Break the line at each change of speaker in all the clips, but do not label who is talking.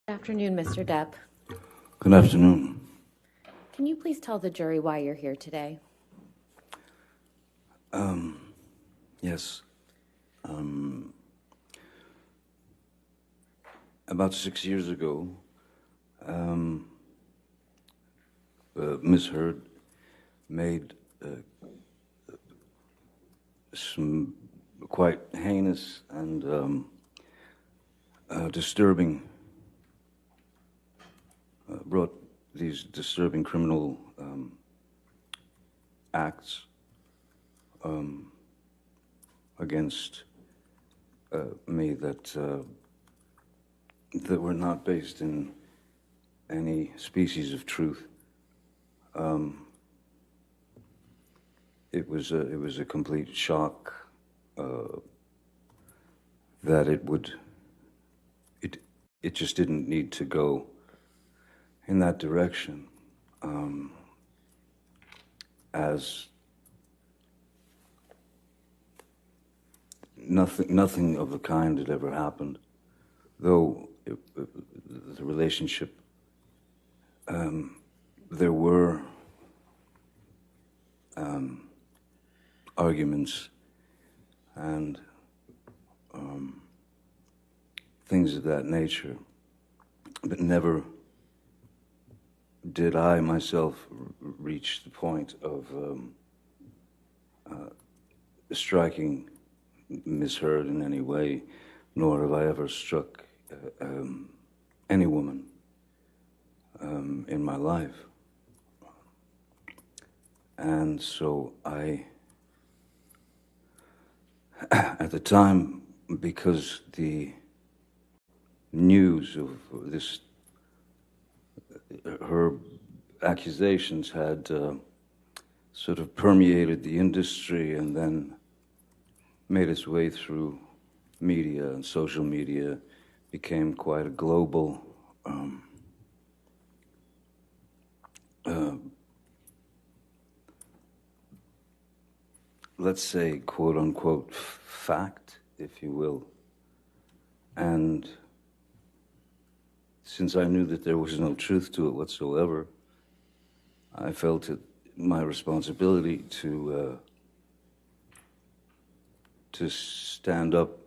Good afternoon, Mr. Depp.
Good afternoon.
Can you please tell the jury why you're here today?
Yes. About 6 years ago, Ms. Heard made some quite heinous and disturbing, brought these disturbing criminal acts against me that were not based in any species of truth. It was a complete shock that it just didn't need to go in that direction, as nothing of the kind had ever happened, though the relationship, there were arguments and things of that nature, but never did I myself reach the point of striking Ms. Heard in any way, nor have I ever struck any woman in my life. And so at the time, because the news of this, her accusations had sort of permeated the industry and then made its way through media and social media, became quite a global let's say, quote-unquote, fact, if you will. And since I knew that there was no truth to it whatsoever, I felt it my responsibility to stand up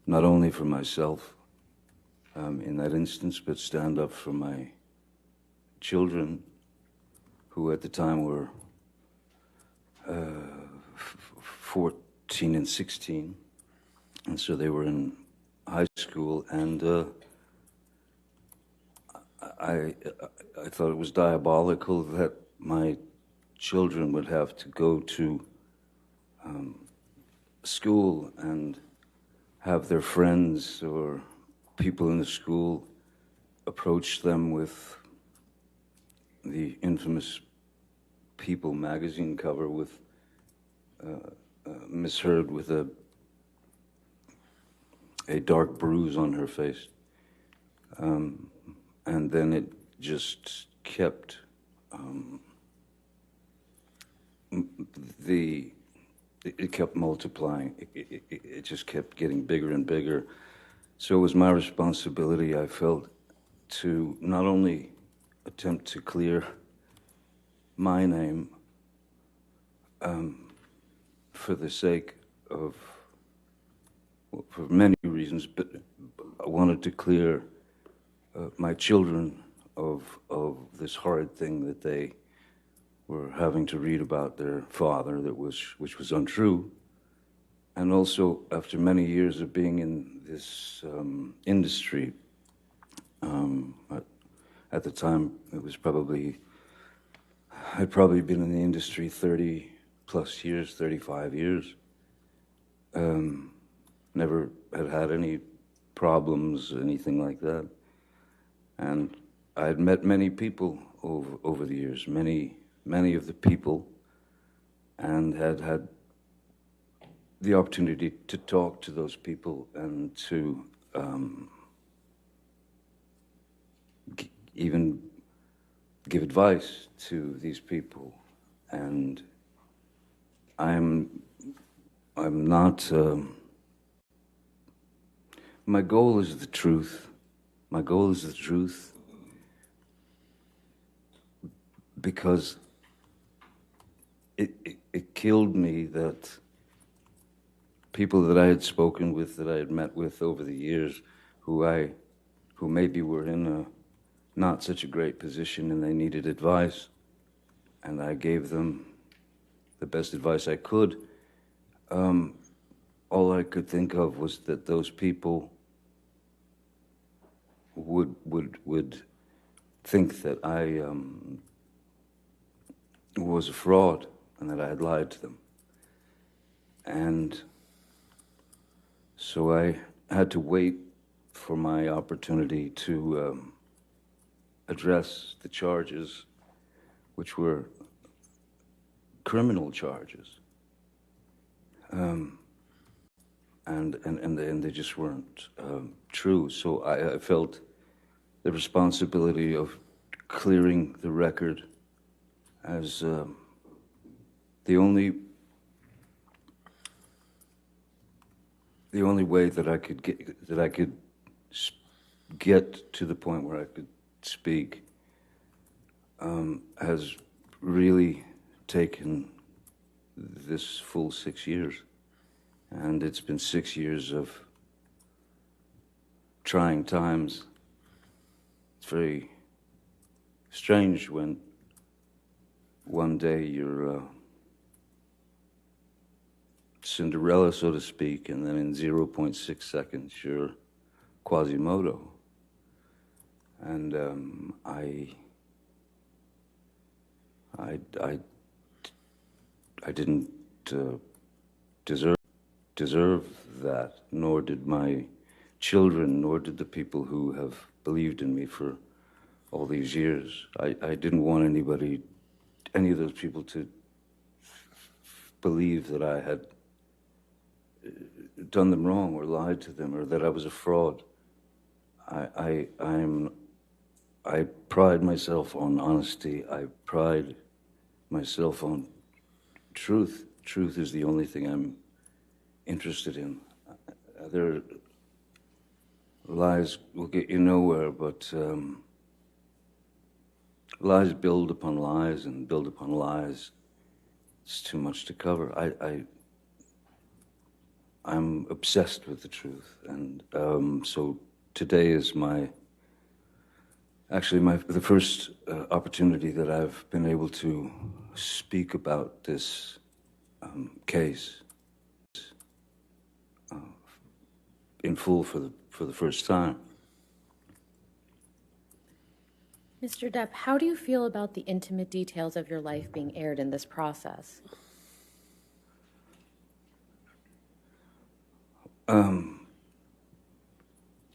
not only for myself in that instance, but stand up for my children, who at the time were 14 and 16, and so they were in high school, and I thought it was diabolical that my children would have to go to school and have their friends or people in the school approach them with the infamous People magazine cover with Ms. Heard with a dark bruise on her face. And then it just kept, it kept multiplying. It just kept getting bigger and bigger. So it was my responsibility, I felt, to not only attempt to clear my name for the sake of, well, for many reasons, but I wanted to clear my children of this horrid thing that they were having to read about their father, which was untrue. And also, after many years of being in this industry, at the time it was I'd probably been in the industry 30 plus years, 35 years. Never had any problems, anything like that. And I had met many people over the years, many of the people, and had the opportunity to talk to those people and to even give advice to these people. And I'm not, my goal is the truth. My goal is the truth, because it killed me that people that I had spoken with, that I had met with over the years, who maybe were in a not such a great position and they needed advice, and I gave them the best advice I could. All I could think of was that those people would think that I was a fraud and that I had lied to them. And so I had to wait for my opportunity to address the charges, which were criminal charges. And they just weren't true. So I felt the responsibility of clearing the record as the only way that I could get to the point where I could speak has really taken this full 6 years. And it's been 6 years of trying times. It's very strange when one day you're Cinderella, so to speak, and then in 0.6 seconds you're Quasimodo. And I didn't deserve that, nor did my children, nor did the people who have believed in me for all these years. I didn't want any of those people to believe that I had done them wrong or lied to them or that I was a fraud. I pride myself on honesty. I pride myself on truth. Truth is the only thing I'm interested in. Other lies will get you nowhere, but lies build upon lies and build upon lies. It's too much to cover. I'm obsessed with the truth, and so today is the first opportunity that I've been able to speak about this case in full for the first time.
Mr. Depp, how do you feel about the intimate details of your life being aired in this process?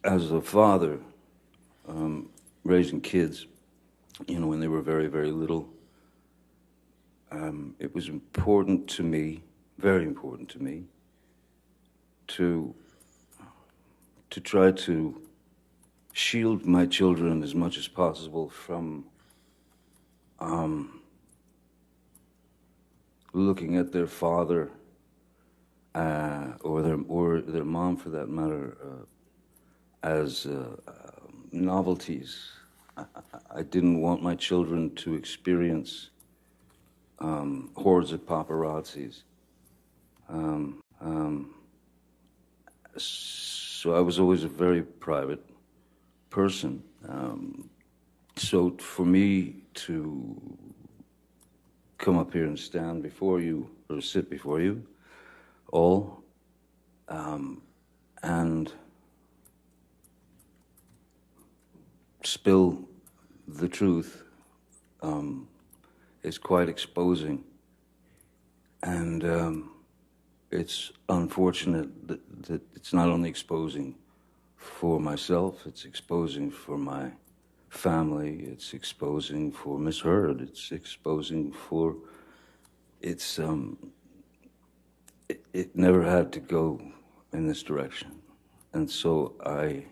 As a father, raising kids, when they were very, very little, it was important to me, very important to me, to try to shield my children as much as possible from looking at their father or their mom, for that matter, as novelties. I didn't want my children to experience hordes of paparazzis. So I was always a very private person. So for me to come up here and stand before you, or sit before you all, and spill the truth is quite exposing. And it's unfortunate that it's not only exposing for myself, it's exposing for my family, it's exposing for Miss Heard, it's exposing for... It never had to go in this direction. And so I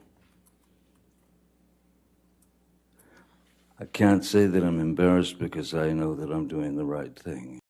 can't say that I'm embarrassed, because I know that I'm doing the right thing.